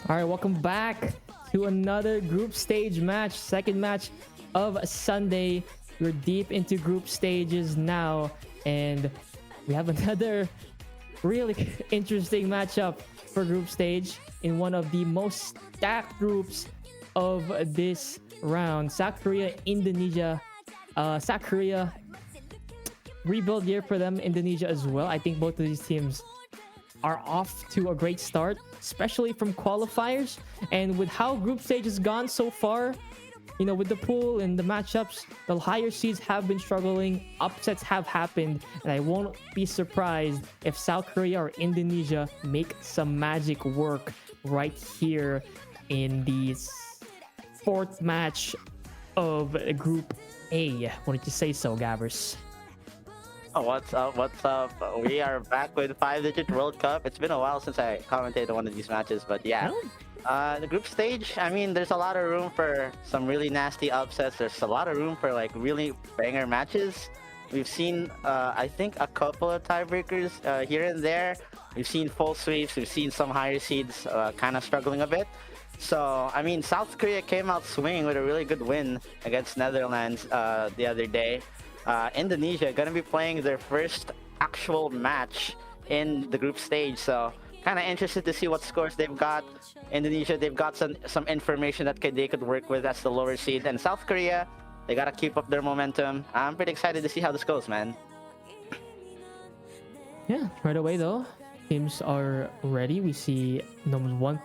All right, welcome back to another group stage match, second match of Sunday. We're deep into group stages now, and we have another really interesting matchup for group stage in one of the most stacked groups of this round. South Korea, Indonesia. South Korea, rebuild year for them. Indonesia as well. I think both of these teams are off to a great start, especially from qualifiers. And with how group stage has gone so far, you know, with the pool and the matchups, the higher seeds have been struggling. Upsets have happened, and I won't be surprised if South Korea or Indonesia make some magic work right here in the fourth match of Group A. Why don't you say so, Gabbers? Oh, what's up? What's up? We are back with 5-digit World Cup. It's been a while since I commentated one of these matches, but yeah. The group stage, I mean, there's a lot of room for some really nasty upsets. There's a lot of room for like really banger matches. We've seen, I think, a couple of tiebreakers here and there. We've seen full sweeps. We've seen some higher seeds kind of struggling a bit. So, I mean, South Korea came out swinging with a really good win against Netherlands the other day. Indonesia gonna be playing their first actual match in the group stage, so kind of interested to see what scores they've got. Indonesia, they've got some information that they could work with as the lower seed, and South Korea, they gotta keep up their momentum. I'm pretty excited to see how this goes, man. Yeah, right away though, teams are ready. We see number one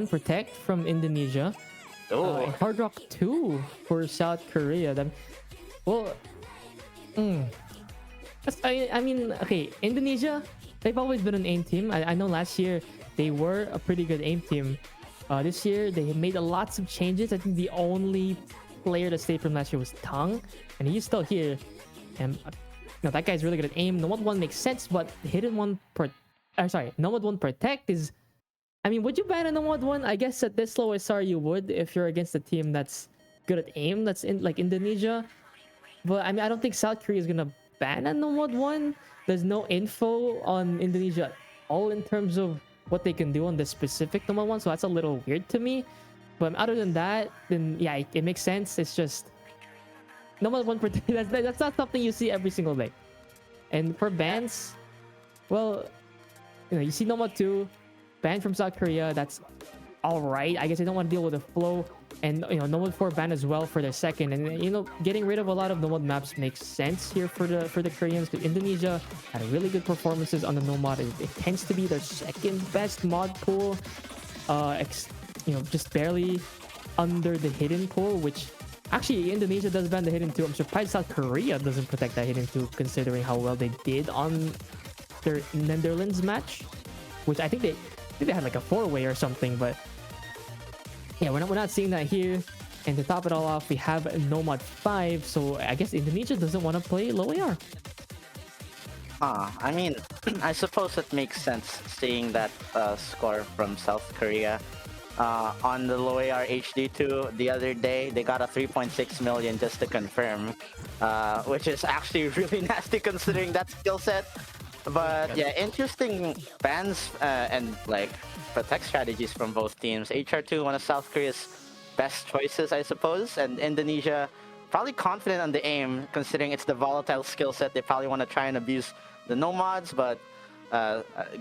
protect from Indonesia. Hard Rock 2 for South Korea. Well, I mean, okay, Indonesia, they've always been an aim team. I know last year they were a pretty good aim team. This year they made lots of changes. I think the only player that stayed from last year was Tang, and he's still here. And that guy's really good at aim. Nomad 1 makes sense, but hidden one Nomad 1 protect is, I mean, would you ban a Nomad 1? I guess at this low SR you would if you're against a team that's good at aim, that's in like Indonesia. But I mean, I don't think South Korea is gonna ban a Nomad 1. There's no info on Indonesia at all in terms of what they can do on the specific Nomad 1, so that's a little weird to me. But other than that, then yeah, it makes sense. It's just Nomad 1 that's not something you see every single day. And for bans, well, you know, you see Nomad 2 banned from South Korea. That's all right. I guess I don't want to deal with the flow. And you know, Nomad 4 ban as well for their second, and you know, getting rid of a lot of Nomad maps makes sense here for the Koreans, because Indonesia had really good performances on the Nomad. It tends to be their second best mod pool, you know, just barely under the hidden pool, which actually Indonesia does ban the hidden too. I'm surprised South Korea doesn't protect that hidden too, considering how well they did on their Netherlands match, which I think they had like a 4-way or something, but yeah, we're not seeing that here. And to top it all off, we have Nomad 5. So I guess Indonesia doesn't want to play low AR. I mean, I suppose it makes sense seeing that score from South Korea. On the low AR HD2 the other day, they got a 3.6 million just to confirm, which is actually really nasty considering that skill set. But yeah, interesting bans and like protect strategies from both teams. HR2, one of South Korea's best choices, I suppose, and Indonesia probably confident on the aim, considering it's the volatile skill set. They probably want to try and abuse the nomads, but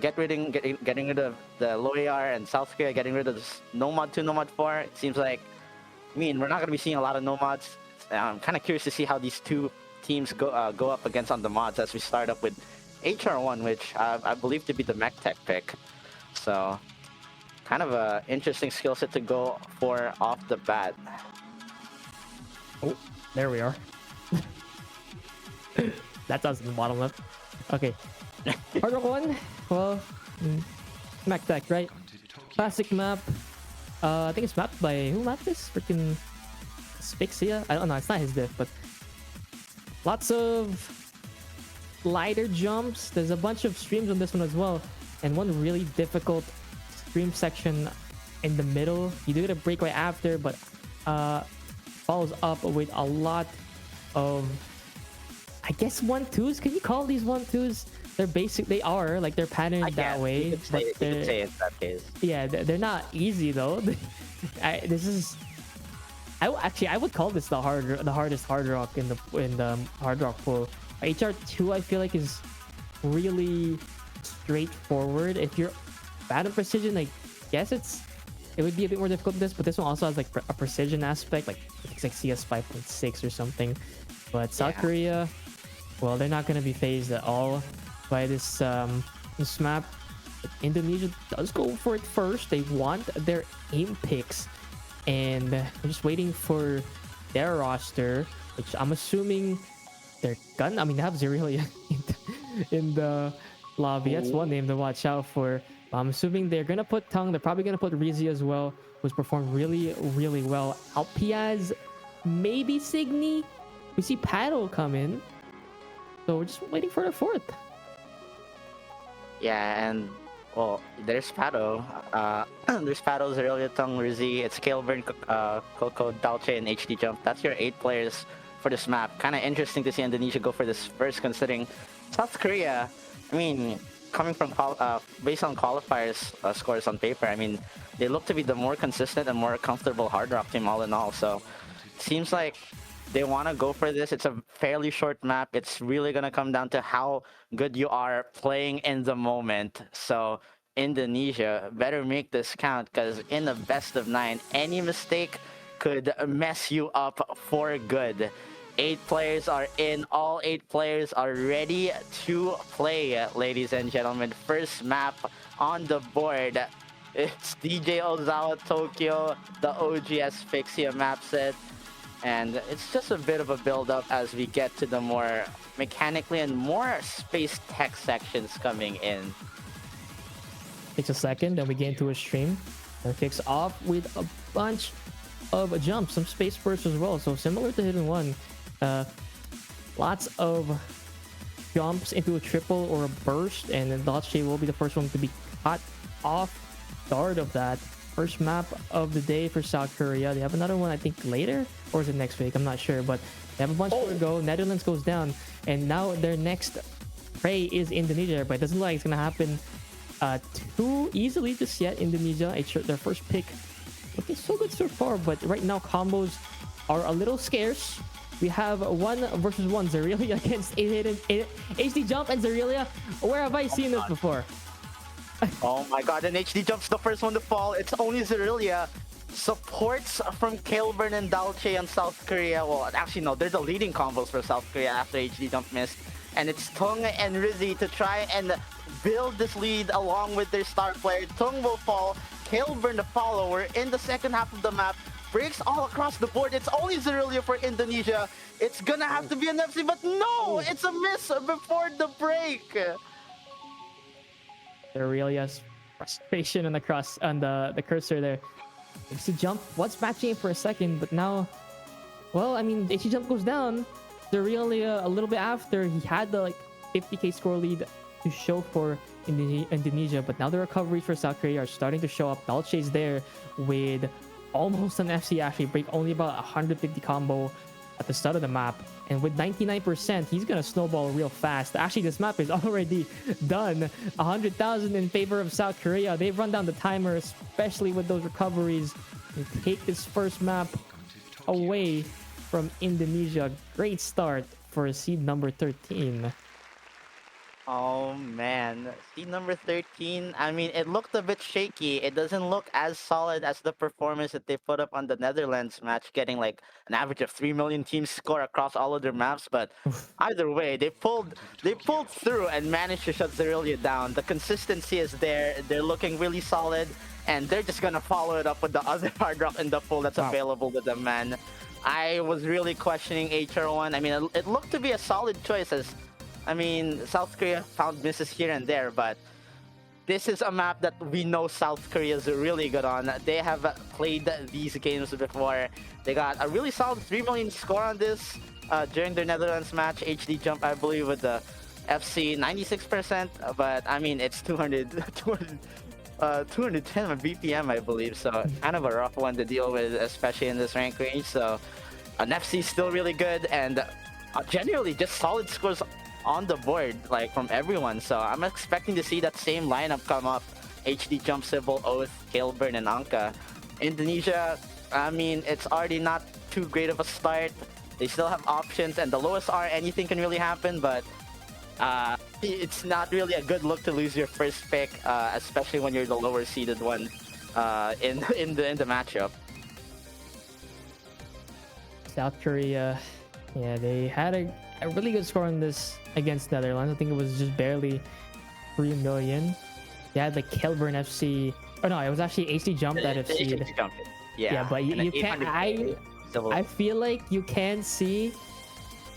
getting rid of the low AR, and South Korea getting rid of this Nomad 2, Nomad 4. It seems like, I mean, we're not going to be seeing a lot of nomads. I'm kind of curious to see how these two teams go up against on the mods as we start up with HR1, which I believe to be the mech tech pick. So kind of a interesting skill set to go for off the bat. Oh, there we are. That doesn't the bottom left. Okay. Hard Rock 1, well, mech tech, right? Classic map. I think it's mapped by, who mapped this? Freaking Asphyxia? I don't know, it's not his diff, but lots of lighter jumps. There's a bunch of streams on this one as well, and one really difficult stream section in the middle. You do get a break right after, but follows up with a lot of, I guess, 1-2s. Can you call these 1-2s? they are like they're patterned that way, you could but say, you could say in that case. yeah, they're not easy though. This is I would call this the hardest hard rock in the hard rock pool. HR2 I feel like is really straightforward. If you're bad at precision, I guess it would be a bit more difficult than this, but this one also has like a precision aspect, like it's like CS 5.6 or something. But South Korea, well, they're not going to be phased at all by this map. Indonesia does go for it first. They want their aim picks, and we're just waiting for their roster, which I'm assuming they're gonna. I mean, they have Zerelia in the lobby. That's one name to watch out for. I'm assuming they're gonna put Tung. They're probably gonna put Rizzy as well, who's performed really, really well. Alpiaz, maybe Signy. We see Paddle come in, so we're just waiting for the fourth. Yeah, and well, there's Paddle. There's Paddle, Zerelia, Tung, Rizzy. It's Kailburn, Coco, Dalche, and HD Jump. That's your 8 players for this map. Kind of interesting to see Indonesia go for this first, considering South Korea. I mean, coming from based on qualifiers scores on paper, I mean, they look to be the more consistent and more comfortable hard rock team all in all. So it seems like they want to go for this. It's a fairly short map. It's really gonna come down to how good you are playing in the moment. So Indonesia better make this count, because in the best of 9, any mistake could mess you up for good. 8 players are in. All 8 players are ready to play, ladies and gentlemen. First map on the board. It's DJ Ozawa Tokyo, the OGS Fixia map set. And it's just a bit of a build-up as we get to the more mechanically and more space tech sections coming in. Takes a second, then we get into a stream. And kicks off with a bunch of jumps, some space bursts as well. So similar to Hidden One. Lots of jumps into a triple or a burst, and then Dalche will be the first one to be caught off guard of that. First map of the day for South Korea. They have another one, I think, later, or is it next week? I'm not sure, but they have a bunch more to go. Netherlands goes down, and now their next prey is Indonesia, but it doesn't look like it's gonna happen too easily just yet. Indonesia, their first pick, looking so good so far, but right now combos are a little scarce. We have 1 versus 1 Zerelia against HD Jump and Zerelia. Where have I seen this before? Oh my god, and HD Jump's the first one to fall. It's only Zerelia. Supports from Kailburn and Dalche on South Korea. Well, actually no, they're the leading combos for South Korea after HD Jump missed. And it's Tung and Rizzy to try and build this lead along with their star player. Tung will fall, Kailburn to follow. We're in the second half of the map. Breaks all across the board. It's only Zerelia for Indonesia. It's gonna have to be an FC, but no! It's a miss before the break! Zerelia's frustration on the cross on the cursor there. HC Jump was matching it for a second, but now, well, I mean, HC Jump goes down. Zerelia a little bit after he had the like 50k score lead to show for Indonesia, but now the recoveries for South Korea are starting to show up. Dalche's there with almost an FC actually break, only about 150 combo at the start of the map, and with 99% he's gonna snowball real fast. Actually, this map is already done. 100,000 in favor of South Korea. They've run down the timer, especially with those recoveries. They take this first map away from Indonesia. Great start for seed number 13. Oh man, seed number 13, I mean, it looked a bit shaky. It doesn't look as solid as the performance that they put up on the Netherlands match, getting like an average of 3 million teams score across all of their maps. But either way, they pulled through and managed to shut Zerelia down. The consistency is there. They're looking really solid, and they're just gonna follow it up with the other hard rock in the pool that's available to them, man. I was really questioning HR1. I mean, it looked to be a solid choice, as I mean, South Korea found misses here and there, but this is a map that we know South Korea is really good on. They have played these games before. They got a really solid 3 million score on this during their Netherlands match. HD Jump, I believe, with the FC 96%, but I mean, it's 210 BPM, I believe, so kind of a rough one to deal with, especially in this rank range. So an FC is still really good, and generally just solid scores on the board, like from everyone. So I'm expecting to see that same lineup come up. HD Jump, Sybil, Oath, Kailburn, and Anka. Indonesia, I mean, it's already not too great of a start. They still have options, and the lowest R, anything can really happen, but it's not really a good look to lose your first pick, especially when you're the lower seeded one in the matchup. South Korea, yeah, they had a really good score on this against Netherlands. I think it was just barely 3 million. They had the Kailburn FC. Oh no, it was actually HD Jump that FC'd. Yeah, but you can't. I feel like you can see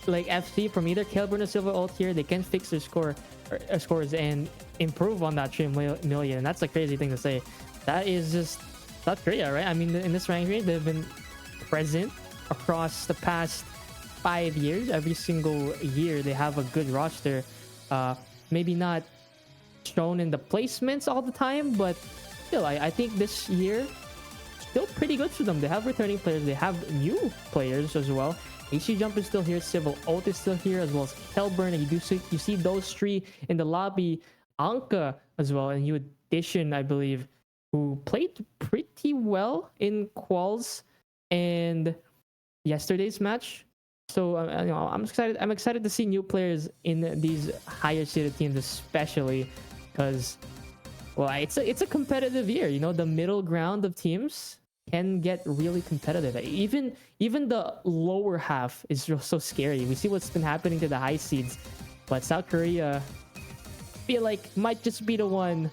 like FC from either Kailburn or Silver Ult here. They can fix their scores and improve on that 3 million. And that's a crazy thing to say. That is just South Korea, right? I mean, in this ranking, they've been present across the past 5 years. Every single year, they have a good roster. Maybe not shown in the placements all the time, but still, I think this year still pretty good for them. They have returning players, they have new players as well. HD Jump is still here, Civil Ult is still here, as well as Kailburn, and you see those three in the lobby. Anka as well, and new addition, I believe, who played pretty well in quals and yesterday's match. So I'm excited to see new players in these higher seeded teams, especially because, well, it's a competitive year. You know, the middle ground of teams can get really competitive. Even the lower half is so scary. We see what's been happening to the high seeds, but South Korea, I feel like, might just be the one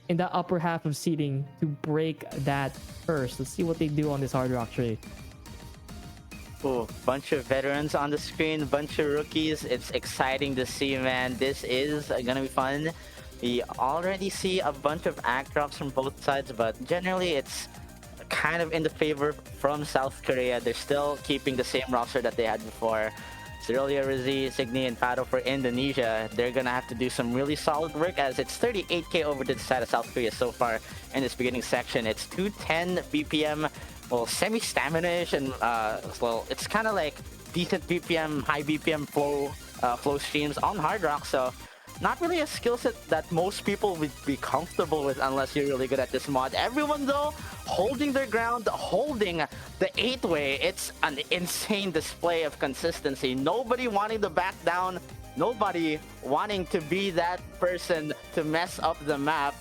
in the upper half of seeding to break that first. Let's see what they do on this Hard Rock tree. Ooh, bunch of veterans on the screen, bunch of rookies. It's exciting to see, man. This is gonna be fun. We already see a bunch of act drops from both sides, but generally it's kind of in the favor from South Korea. They're still keeping the same roster that they had before. Cerulea, Rizzi, Signy, and Pato for Indonesia. They're gonna have to do some really solid work, as it's 38k over to the side of South Korea so far in this beginning section. It's 210 BPM. Well, semi-stamina-ish, and well, it's kind of like decent BPM, high BPM flow streams on Hard Rock, so not really a skill set that most people would be comfortable with unless you're really good at this mod. Everyone, though, holding their ground, holding the 8-way. It's an insane display of consistency. Nobody wanting to back down, nobody wanting to be that person to mess up the map.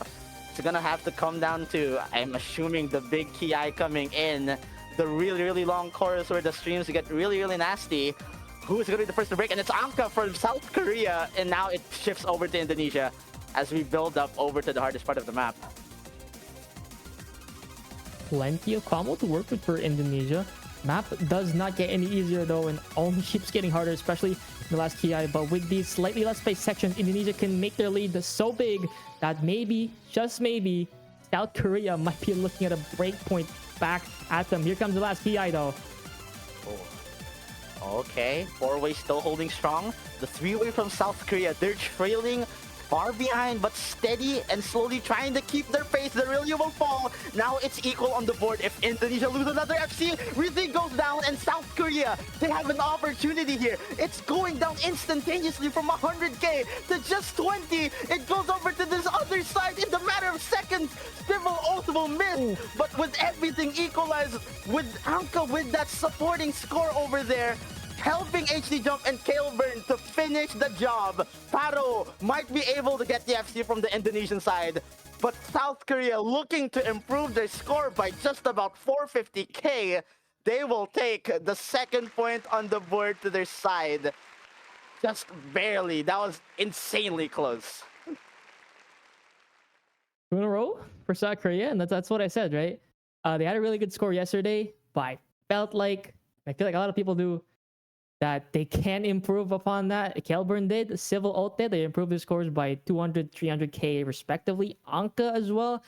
It's gonna have to come down to, I'm assuming, the big Kaai coming in, the really long chorus where the streams get really nasty. Who's gonna be the first to break? And it's Anka from South Korea, and now it shifts over to Indonesia as we build up over to the hardest part of the map. Plenty of combo to work with for Indonesia. Map does not get any easier though, and only keeps getting harder, especially in the last Kaai. But with these slightly less spaced sections, Indonesia can make their lead so big that maybe, just maybe, South Korea might be looking at a break point back at them. Here comes the last Kaai though. Oh. Okay, 4-way still holding strong. The 3-way from South Korea, they're trailing far behind, but steady and slowly trying to keep their pace. The Aurelia will fall. Now it's equal on the board. If Indonesia lose another FC, Rizzi goes down, and South Korea, they have an opportunity here. It's going down instantaneously from 100k to just 20. It goes over to this other side in the matter of seconds. Civil Oath will miss, but with everything equalized, with Anka with that supporting score over there, helping HD Jump and Kailburn to finish the job. Pato might be able to get the FC from the Indonesian side, but South Korea looking to improve their score by just about 450k. They will take the second point on the board to their side. Just barely. That was insanely close. 2 in a row for South Korea, and that's what I said, right? They had a really good score yesterday, but I feel like a lot of people do, that they can improve upon that. Kailburn did, Civil Ult did. They improved their scores by 200, 300k respectively. Anka as well.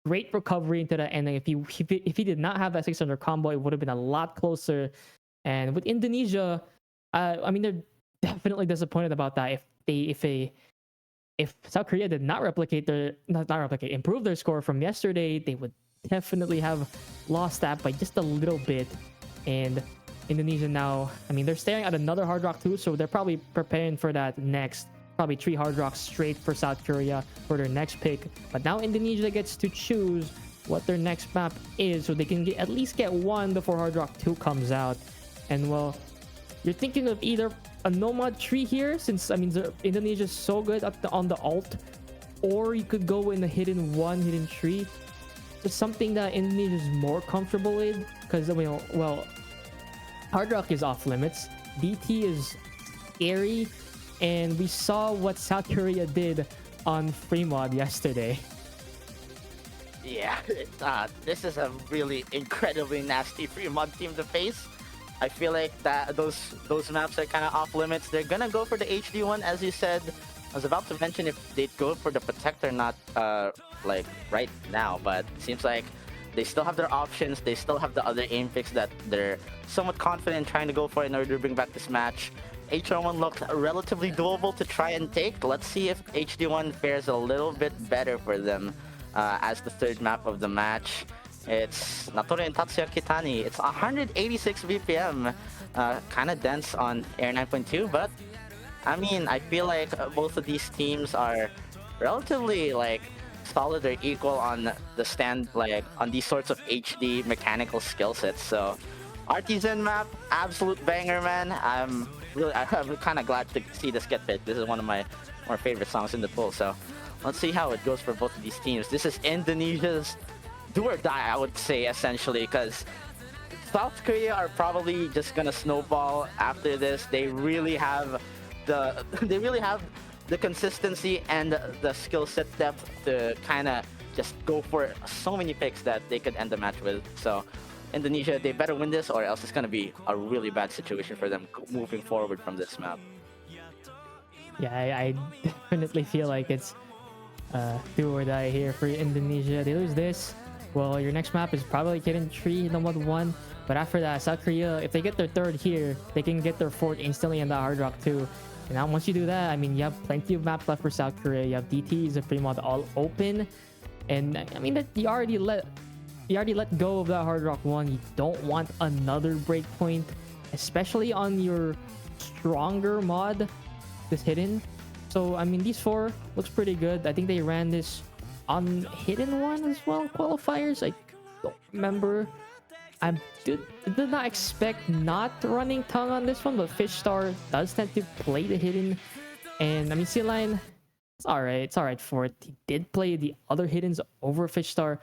Great recovery into the ending. If he did not have that 600 combo, it would have been a lot closer. And with Indonesia, I mean, they're definitely disappointed about that. If South Korea did not improve their score from yesterday, they would definitely have lost that by just a little bit. And Indonesia now, I mean, they're staring at another Hard Rock too, so they're probably preparing for that next. Probably 3 Hard Rocks straight for South Korea for their next pick. But now Indonesia gets to choose what their next map is, so they can at least get one before Hard Rock 2 comes out. And well, you're thinking of either a Nomad tree here, since I mean Indonesia's so good on the alt, or you could go in a hidden tree. It's something that Indonesia is more comfortable with, because I mean, well, Hard Rock is off limits, DT is scary, and we saw what South Korea did on free mod yesterday. Yeah, this is a really incredibly nasty free mod team to face. I feel like that those maps are kind of off limits. They're gonna go for the HD one, as you said. I was about to mention if they'd go for the Protector, not like right now, but it seems like they still have their options. They still have the other aim picks that they're somewhat confident trying to go for in order to bring back this match. HR1 looked relatively doable to try and take. Let's see if HD1 fares a little bit better for them as the third map of the match. It's Natori and Tatsuya Kitani. It's 186 BPM, kind of dense on Air 9.2, but I mean, I feel like both of these teams are relatively like solid or equal on the stand, like on these sorts of HD mechanical skill sets. So Artisan map, absolute banger, man. I'm kind of glad to see this get picked. This is one of my more favorite songs in the pool. So let's see how it goes for both of these teams. This is Indonesia's do or die, I would say, essentially, because South Korea are probably just gonna snowball after this. They really have the consistency and the skill set depth to kind of just go for so many picks that they could end the match with. So Indonesia, they better win this, or else it's gonna be a really bad situation for them moving forward from this map. Yeah, I definitely feel like it's do or die here for Indonesia. They lose this, well, your next map is probably getting 3 in the mod 1. But after that, South Korea, if they get their third here, they can get their fourth instantly in the Hard Rock too. And now once you do that, I mean, you have plenty of maps left for South Korea. You have DT, the free mod all open. And I mean, that you already let go of that Hard Rock 1. You don't want another breakpoint, especially on your stronger mod, this hidden. So I mean, these 4 looks pretty good. I think they ran this on hidden 1 as well, qualifiers. I don't remember. I did not expect not running tongue on this one, but Fishstar does tend to play the hidden. And I mean, C-Line, it's alright. It's alright for it. He did play the other hiddens over Fishstar.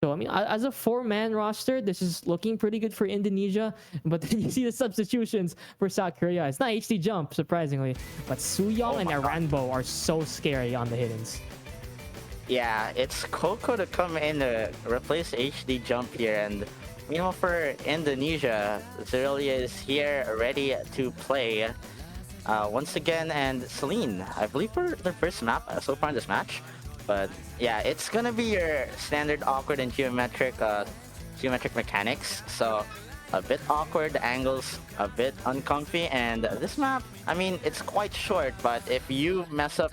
So I mean, as a 4-man roster, this is looking pretty good for Indonesia. But then you see the substitutions for South Korea. It's not HD Jump, surprisingly, but Sooyoung and Aranbo are so scary on the hiddens. Yeah, it's Coco to come in to replace HD Jump here, and meanwhile for Indonesia, Zerulia is here ready to play once again, and Celine, I believe, for their first map so far in this match. But yeah, it's gonna be your standard awkward and geometric mechanics. So a bit awkward, the angles a bit uncomfy, and this map, I mean, it's quite short, but if you mess up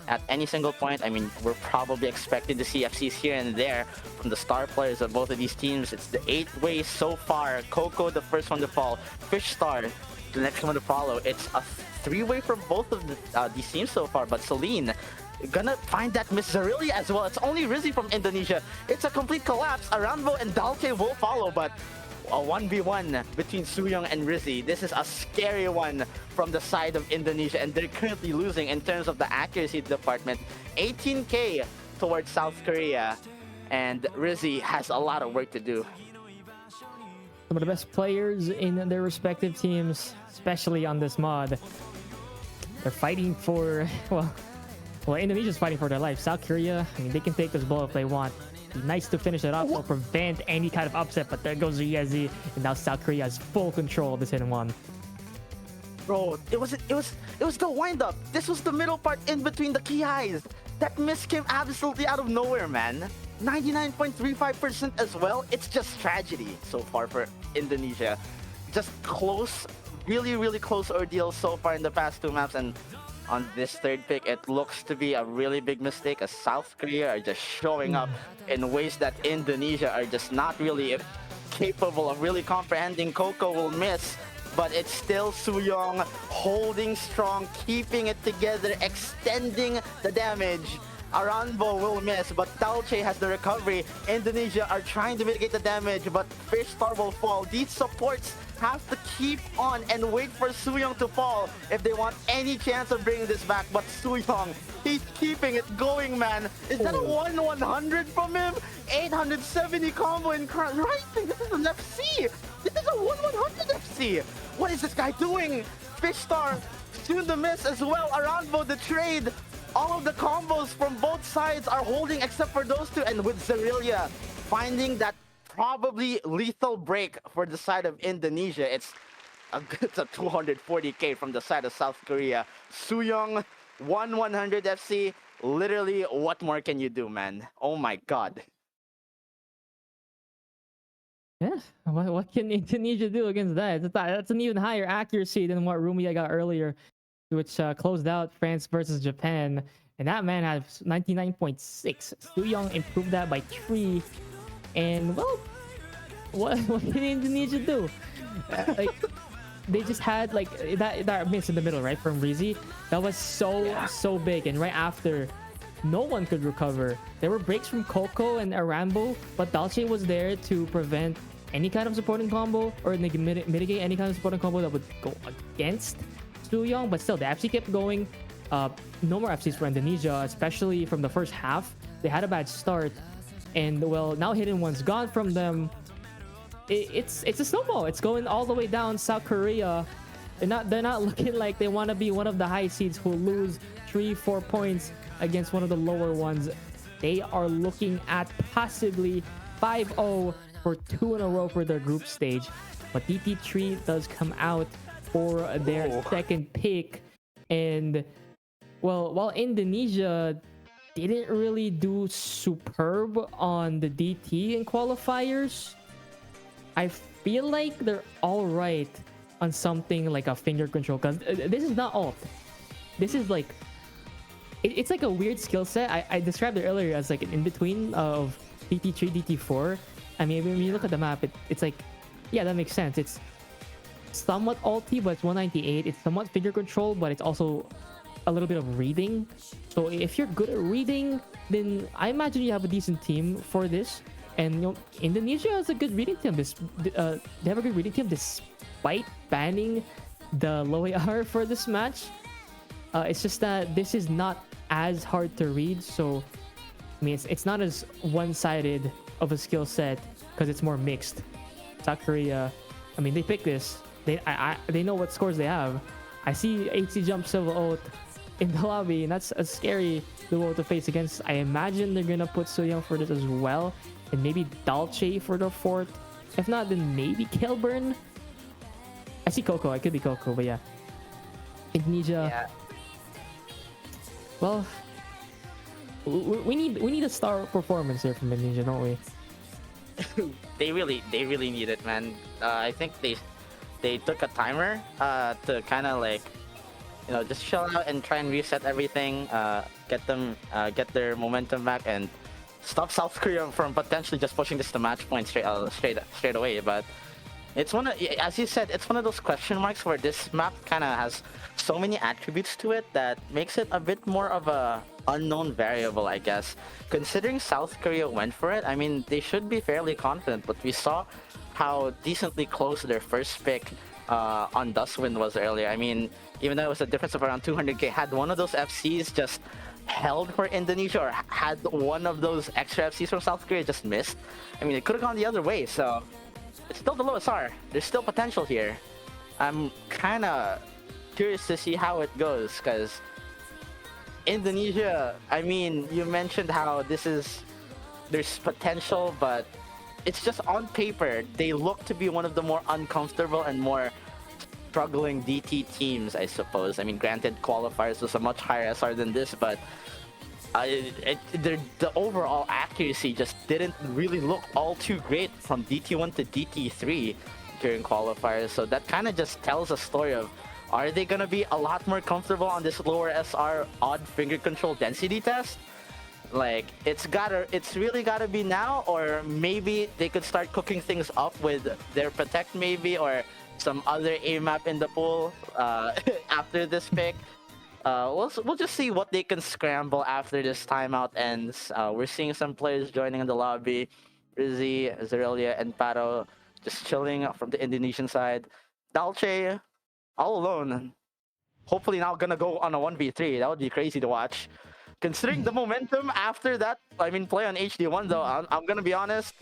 at any single point, I mean, we're probably expecting to see FCs here and there from the star players of both of these teams. It's the 8-way so far. Coco, the first one to fall. Fishstar, the next one to follow. It's a 3-way for both of these teams so far, but Celine gonna find that Miss Zerulia as well. It's only Rizzy from Indonesia. It's a complete collapse. Aranbo and Dalke will follow, but a 1v1 between Sooyoung and Rizzy. This is a scary one from the side of Indonesia, and they're currently losing in terms of the accuracy department. 18k towards South Korea, and Rizzy has a lot of work to do. Some of the best players in their respective teams, especially on this mod, they're fighting for, well, Indonesia's fighting for their life. South Korea, I mean, they can take this blow if they want. Nice to finish it off or prevent any kind of upset, but there goes Yezi, and now South Korea has full control of this hidden one. Bro, it was the wind up. This was the middle part in between the Kaais. That miss came absolutely out of nowhere, man. 99.35% as well. It's just tragedy so far for Indonesia. Just close, really close ordeal so far in the past 2 maps, and on this third pick, it looks to be a really big mistake, as South Korea are just showing up in ways that Indonesia are just not really capable of really comprehending. Coco will miss but it's still Sooyoung holding strong, keeping it together, extending the damage. Aranbo will miss, but Talche has the recovery. Indonesia are trying to mitigate the damage, but Fishstar will fall. These supports have to keep on and wait for Sooyoung to fall if they want any chance of bringing this back. But Sooyoung, he's keeping it going, man. Is that a 1-100 from him? 870 combo in Rising. This is an FC. This is a 1-100 FC. What is this guy doing? Fishstar, soon to miss as well. Aranbo, the trade. All of the combos from both sides are holding except for those two. And with Xtrullor finding that probably lethal break for the side of Indonesia, it's a 240k from the side of South Korea. Sooyoung, 1-100 FC. Literally, what more can you do, man? Oh my god. Yeah, what can Indonesia do against that? That's an even higher accuracy than what Rumia got earlier, which closed out France versus Japan. And that man had 99.6. Sooyoung improved that by 3. And, well, what can Indonesia do? Like, they just had, like, that miss in the middle, right, from Rizzi. That was so big. And right after, no one could recover. There were breaks from Coco and Arambo, but Dalche was there to prevent any kind of supporting combo or mitigate any kind of supporting combo that would go against Sooyoung. But still, the FC kept going. No more FCs for Indonesia, especially from the first half. They had a bad start, and well, now Hidden One's gone from them. It's a snowball. It's going all the way down. South Korea, they're not looking like they want to be one of the high seeds who lose 3-4 points against one of the lower ones. They are looking at possibly 5-0 for 2 in a row for their group stage. But DT3 does come out for their second pick. And, well, while Indonesia didn't really do superb on the DT in qualifiers, I feel like they're all right on something like a finger control. Because this is not ult. This is like... It's like a weird skill set. I described it earlier as like an in-between of DT3, DT4. I mean, when you look at the map, it's like... Yeah, that makes sense. It's somewhat ulti, but it's 198. It's somewhat finger control, but it's also a little bit of reading. So if you're good at reading, then I imagine you have a decent team for this. And, you know, Indonesia has a good reading team. They have a good reading team despite banning the low AR for this match. It's just that this is not as hard to read. So, I mean, it's not as one-sided of a skill set because it's more mixed. South Korea, I mean, they pick this. They know what scores they have. I see HC jump Silver ult in the lobby, and that's a scary duo to face against. I imagine they're gonna put Sooyoung for this as well, and maybe Dalche for the fourth. If not, then maybe Kilburn. I see Coco. I could be Coco, but yeah. Indonesia. Yeah. Well, we need a star performance here from Indonesia, don't we? They really need it, man. I think they took a timer to kind of like, you know, just chill out and try and reset everything, get their momentum back and stop South Korea from potentially just pushing this to match point straight away. But it's one of, as you said, it's one of those question marks where this map kind of has so many attributes to it that makes it a bit more of a unknown variable, I guess. Considering South Korea went for it, I mean, they should be fairly confident, but we saw how decently close their first pick on Dustwind was earlier. I mean, even though it was a difference of around 200k, had one of those FCs just held for Indonesia, or had one of those extra FCs from South Korea just missed, I mean, it could have gone the other way. So it's still the lowest R. There's still potential here. I'm kind of curious to see how it goes, because Indonesia, I mean, you mentioned how there's potential, but it's just on paper, they look to be one of the more uncomfortable and more struggling DT teams, I suppose. I mean, granted, qualifiers was a much higher SR than this, but the overall accuracy just didn't really look all too great from DT1 to DT3 during qualifiers. So that kind of just tells a story of, are they going to be a lot more comfortable on this lower SR odd finger control density test? Like, it's really gotta be now, or maybe they could start cooking things up with their protect maybe, or some other A map in the pool after this pick. We'll just see what they can scramble after this timeout ends. We're seeing some players joining in the lobby. Rizzy, Zerelia, and Paro just chilling from the Indonesian side. Dalche all alone. Hopefully not gonna go on a 1v3. That would be crazy to watch. Considering the momentum after that, I mean, play on HD1 though, I'm gonna be honest.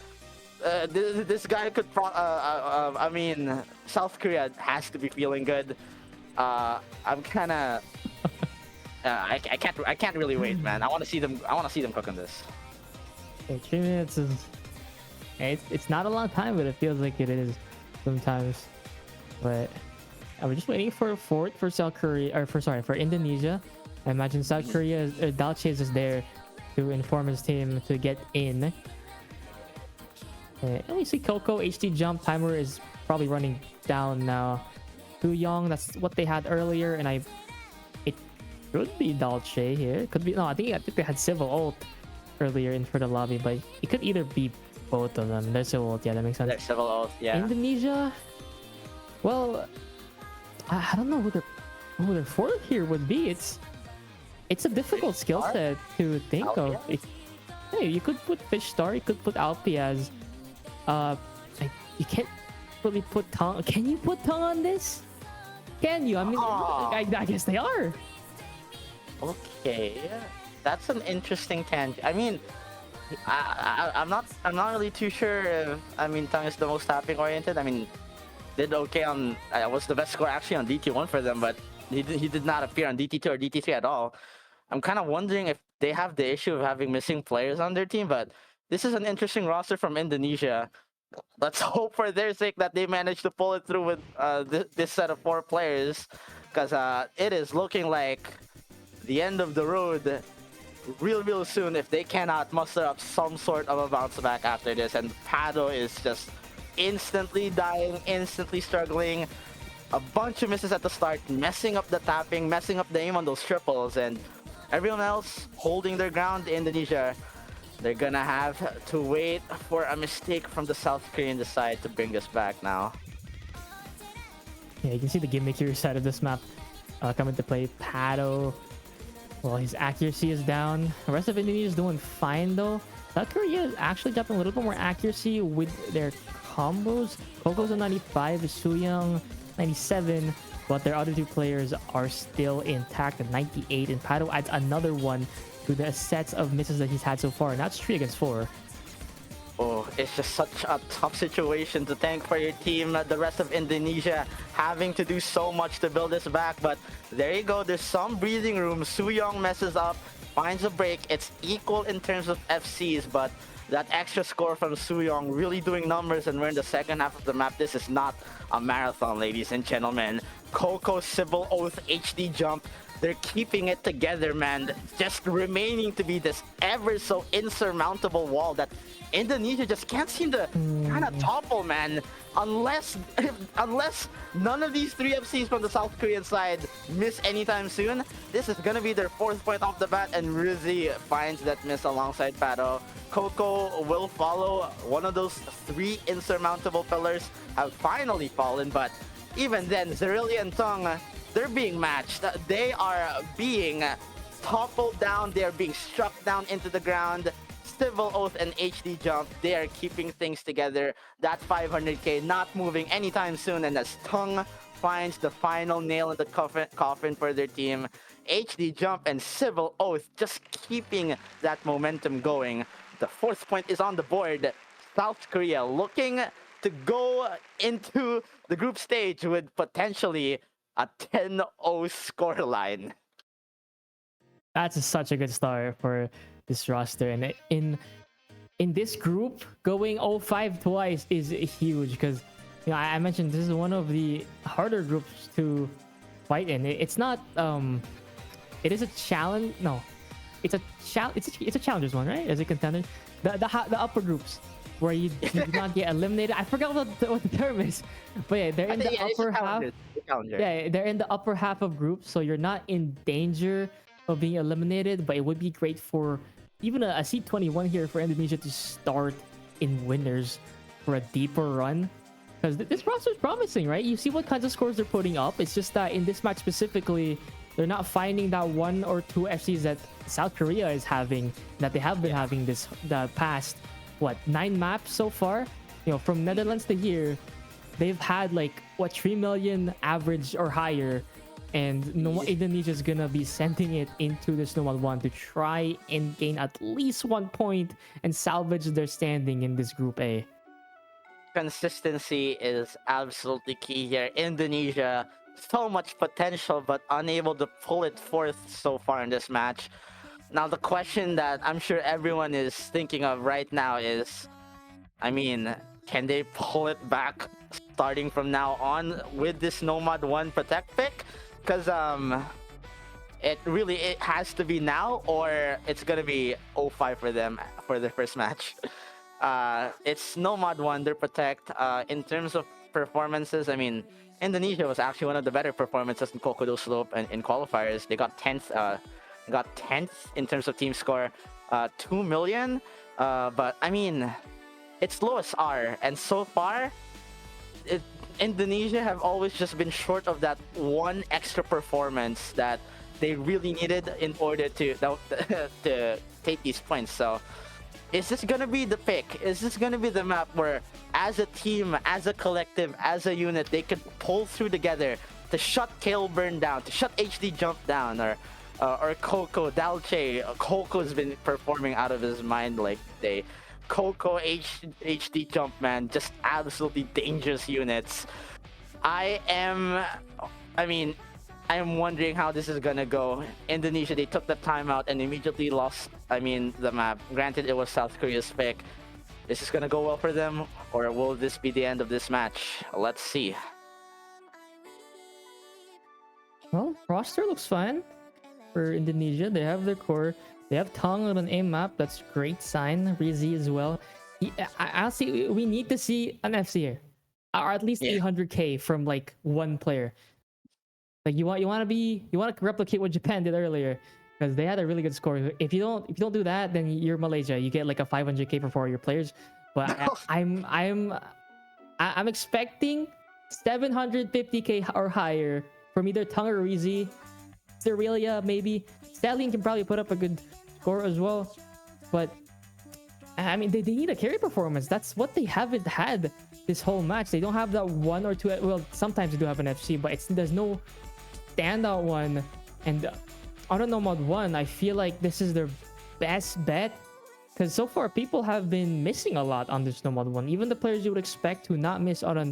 This guy could I mean, South Korea has to be feeling good. I'm kind of I can't really wait, man. I want to see them cooking this. Okay, 3 minutes is it's not a long time, but it feels like it is sometimes. But I'm just waiting for a fort for South Korea, or for Indonesia. I imagine South Korea Dalche is just there to inform his team to get in. And we see Coco HD jump timer is probably running down now. Too young, that's what they had earlier, and it could be Dalche here. Could be, no, I think they had Civil ult earlier in for the lobby, but it could either be both of them. There's Civil ult, yeah, that makes sense. There's Civil ult, yeah. Indonesia, well, I don't know who their fourth here would be. It's a difficult skill set to think of. Hey, you could put Fish Star, you could put Alpi as you can't really put tongue. Can you put tongue on this? Can you? I mean, I guess they are. Okay, that's an interesting tangent. I mean, I'm not really too sure if, I mean, tongue is the most tapping oriented. I mean, did okay on was the best score actually on DT1 for them, but he did not appear on DT2 or DT3 at all. I'm kind of wondering if they have the issue of having missing players on their team, but this is an interesting roster from Indonesia. Let's hope for their sake that they manage to pull it through with this set of 4 players, because it is looking like the end of the road real soon if they cannot muster up some sort of a bounce back after this. And Pado is just instantly dying, instantly struggling. A bunch of misses at the start, messing up the tapping, messing up the aim on those triples, and everyone else holding their ground. Indonesia, they're gonna have to wait for a mistake from the South Korean side to bring this back now. Yeah, you can see the gimmickier side of this map coming to play. Pado, well, his accuracy is down. The rest of Indonesia is doing fine though. South Korea is actually dropping a little bit more accuracy with their combos. Coco's on 95, Suyang 97, but their other 2 players are still intact at 98, and Pado adds another one to the sets of misses that he's had so far, and that's 3 against 4. Oh, it's just such a tough situation to tank for your team. The rest of Indonesia having to do so much to build this back, but there you go. There's some breathing room. Suyong messes up, finds a break. It's equal in terms of FCs, but that extra score from Suyong really doing numbers, and we're in the second half of the map. This is not a marathon, ladies and gentlemen. Coco, Civil Oath, HD Jump, they're keeping it together, man. Just remaining to be this ever so insurmountable wall that Indonesia just can't seem to kind of topple, man. Unless none of these 3 FCs from the South Korean side miss anytime soon, this is gonna be their 4th point off the bat, and Rizzy finds that miss alongside Pado. Coco will follow. One of those 3 insurmountable pillars have finally fallen, but even then, Zerelia and Tongue, they're being matched. They are being toppled down. They are being struck down into the ground. Civil Oath and HD Jump, they are keeping things together. That 500k not moving anytime soon, and as Tongue finds the final nail in the coffin for their team, HD Jump and Civil Oath just keeping that momentum going. The 4th point is on the board. South Korea looking to go into the group stage with potentially a 10-0 scoreline. That's such a good start for this roster, and in this group, going 0-5 twice is huge, because I mentioned this is one of the harder groups to fight in. It's not it is a challenge. No, it's a challengers one, right? As a contender, the upper groups where you do not get eliminated. I forgot what the term is, but yeah, they're in the upper half. Yeah, they're in the upper half of groups, so you're not in danger of being eliminated, but it would be great for even a C21 here for Indonesia to start in winners for a deeper run. Because this roster is promising, right? You see what kinds of scores they're putting up. It's just that in this match specifically, they're not finding that 1 or 2 FCs that South Korea is having, that they have been having the past, what, 9 maps so far? You know, from Netherlands to here, they've had like, what, 3 million average or higher. And Indonesia is gonna be sending it into this Nomad 1 to try and gain at least 1 point and salvage their standing in this Group A. Consistency is absolutely key here. Indonesia, so much potential, but unable to pull it forth so far in this match. Now, the question that I'm sure everyone is thinking of right now is, I mean, can they pull it back starting from now on with this Nomad 1 Protect pick? Because it has to be now, or it's gonna be 0-5 for them for their first match. It's Nomad 1, their Protect. In terms of performances, I mean, Indonesia was actually one of the better performances in Kokodo Slope and in qualifiers. They got 10th. Got 10th in terms of team score, 2 million. But I mean, it's lowest R, and so far, Indonesia have always just been short of that one extra performance that they really needed in order to to take these points. So, is this gonna be the pick? Is this gonna be the map where, as a team, as a collective, as a unit, they could pull through together to shut Kailburn down, to shut HD Jump down, or Coco, Dalche? Coco's been performing out of his mind like they. Coco, HD Jump, man, just absolutely dangerous units. I am wondering how this is gonna go. Indonesia, they took the timeout and immediately lost, the map. Granted, it was South Korea's pick. Is this gonna go well for them, or will this be the end of this match? Let's see. Well, roster looks fine for Indonesia. They have their core. They have Tong on an A map. That's great sign. Rizy as well. Honestly, we need to see an FC here, or at least 800k from like one player. Like you want to replicate what Japan did earlier, because they had a really good score. If you don't do that, then you're Malaysia. You get like a 500k for 4 of your players. But I'm expecting 750k or higher from either Tong or Rizy. Aurelia maybe. Stallion can probably put up a good score as well, but I mean they need a carry performance. That's what they haven't had this whole match. They don't have that 1 or 2. Well, sometimes they do have an FC, but there's no standout one. And on a Nomad 1, I feel like this is their best bet, because so far people have been missing a lot on this Nomad 1. Even the players you would expect to not miss on a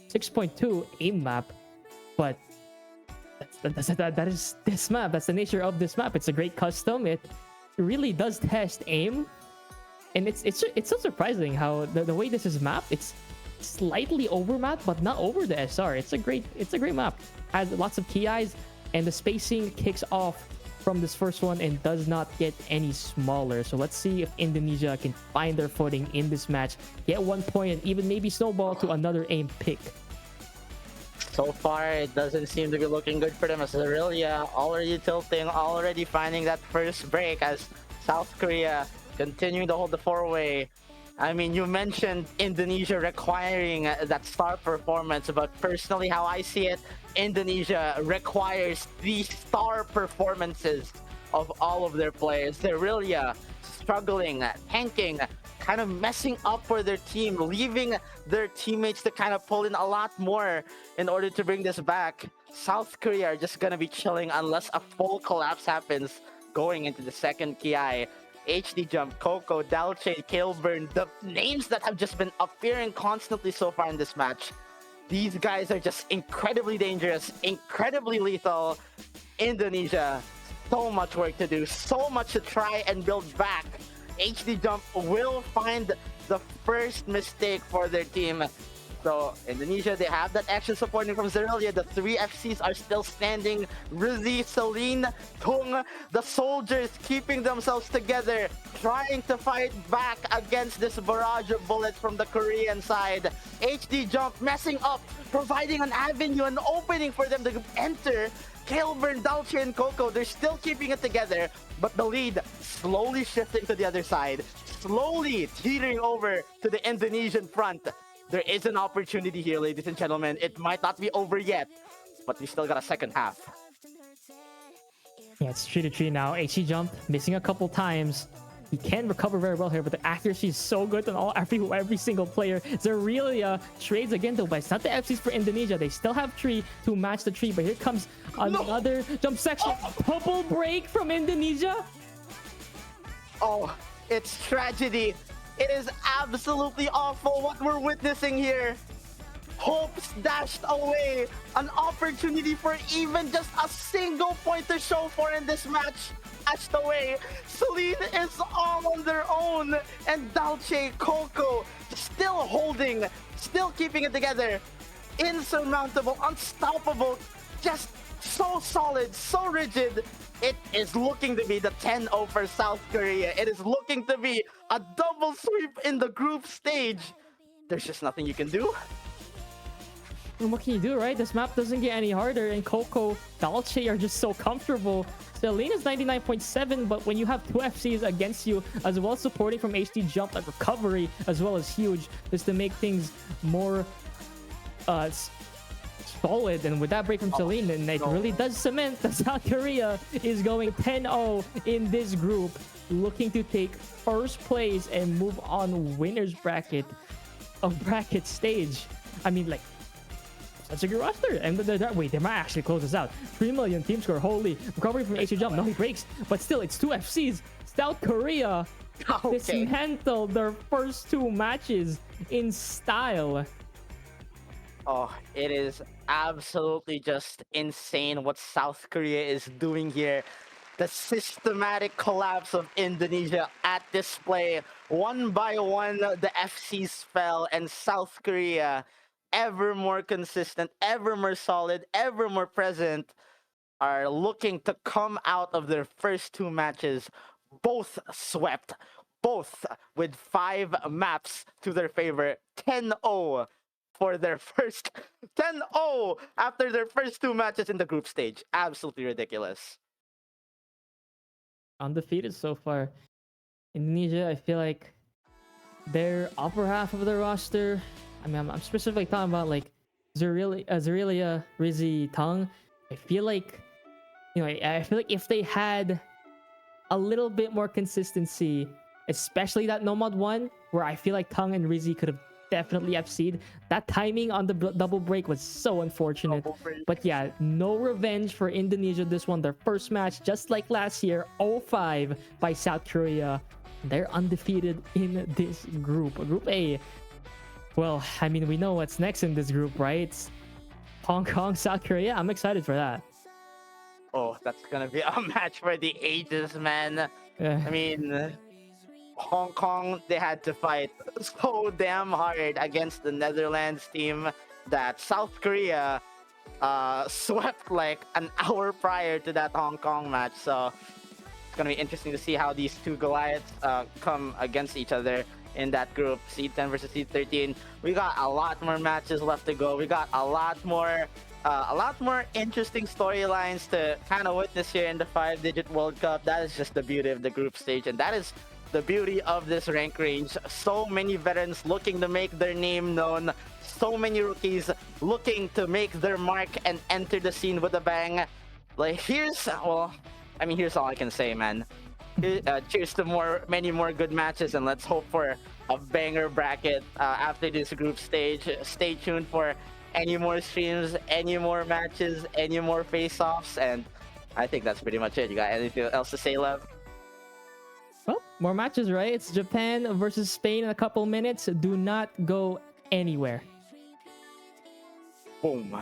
6.2 aim map, but that is this map. That's the nature of this map. It's a great custom. It really does test aim, and it's so surprising how the way this is mapped. It's slightly over mapped, but not over the SR. It's a great map. Has lots of key eyes, and the spacing kicks off from this first one and does not get any smaller. So let's see if Indonesia can find their footing in this match, get 1 point, and even maybe snowball to another aim pick. So far, it doesn't seem to be looking good for them. As Aurelia already tilting, already finding that first break as South Korea continuing to hold the 4-way. I mean, you mentioned Indonesia requiring that star performance, but personally, how I see it, Indonesia requires the star performances of all of their players. Aurelia struggling, tanking, kind of messing up for their team, leaving their teammates to kind of pull in a lot more in order to bring this back. South Korea are just gonna be chilling unless a full collapse happens going into the second Kaai. HD Jump, Coco, Dalche, Kailburn, the names that have just been appearing constantly so far in this match. These guys are just incredibly dangerous, incredibly lethal. Indonesia, so much work to do, so much to try and build back. HD Jump will find the first mistake for their team. So Indonesia, they have that action supporting from Zerelia. The 3 FCs are still standing. Rizy, Celine, Tung, the soldiers keeping themselves together, trying to fight back against this barrage of bullets from the Korean side. HD Jump messing up, providing an avenue, an opening for them to enter. Kailburn, Dalche, and Coco, they're still keeping it together, but the lead slowly shifting to the other side, slowly teetering over to the Indonesian front. There is an opportunity here, ladies and gentlemen. It might not be over yet, but we still got a second half. Yeah, it's 3-3 now. HE jump, missing a couple times. He can recover very well here, but the accuracy is so good on every single player. Zerelia trades again though, but it's not the FCs for Indonesia. They still have tree to match the tree, but here comes another jump section. Double break from Indonesia. Oh, it's tragedy. It is absolutely awful what we're witnessing here. Hopes dashed away. An opportunity for even just a single point to show for in this match. Dashed away. Celine is all on their own. And Dalche, Coco still holding, still keeping it together. Insurmountable, unstoppable, just so solid, so rigid. It is looking to be the 10-0 for South Korea. It is looking to be a double sweep in the group stage. There's just nothing you can do. And what can you do, right? This map doesn't get any harder, and Coco, Dalche are just so comfortable. Celine is 99.7, but when you have two FCs against you, as well as supporting from HD jump, like recovery, as well as huge, just to make things more solid. And with that break from Celine, and it really does cement that South Korea is going 10-0 in this group, looking to take first place and move on winners bracket of bracket stage. I mean, like, that's a good roster. And wait, they might actually close this out. 3 million team score. Holy. Recovery from HD jump. No, he breaks. But still, it's two FCs. South Korea dismantled their first two matches in style. Oh, it is absolutely just insane what South Korea is doing here. The systematic collapse of Indonesia at display. One by one, the FCs fell, and South Korea, ever more consistent, ever more solid, ever more present, are looking to come out of their first two matches, both swept, both with 5 maps to their favor. 10-0 for their first 10-0 after their first two matches in the group stage. Absolutely ridiculous. Undefeated so far. Indonesia, I feel like their upper half of the roster, I mean, I'm specifically talking about like Zerelia, Rizzy, Tung. I feel like, you know, I feel like if they had a little bit more consistency, especially that Nomad one, where I feel like Tung and Rizzy could have definitely FC'd. That timing on the double break was so unfortunate. But yeah, no revenge for Indonesia this one. Their first match, just like last year, 0-5 by South Korea. They're undefeated in this group. Group A. Well, I mean, we know what's next in this group, right? It's Hong Kong, South Korea. I'm excited for that. Oh, that's gonna be a match for the ages, man. I mean, Hong Kong, they had to fight so damn hard against the Netherlands team that South Korea swept like an hour prior to that Hong Kong match. So it's gonna be interesting to see how these two Goliaths come against each other in that group. Seed 10 versus Seed 13. We got a lot more matches left to go. We got a lot more interesting storylines to kind of witness here in the 5-digit World Cup. That is just the beauty of the group stage, and that is the beauty of this rank range. So many veterans looking to make their name known. So many rookies looking to make their mark and enter the scene with a bang. Like, here's all I can say, man. Cheers to many more good matches, and let's hope for a banger bracket after this group stage. Stay tuned for any more streams, any more matches, any more face-offs, and I think that's pretty much it. You got anything else to say, Lev? Well, more matches, right? It's Japan versus Spain in a couple minutes. Do not go anywhere. Boom.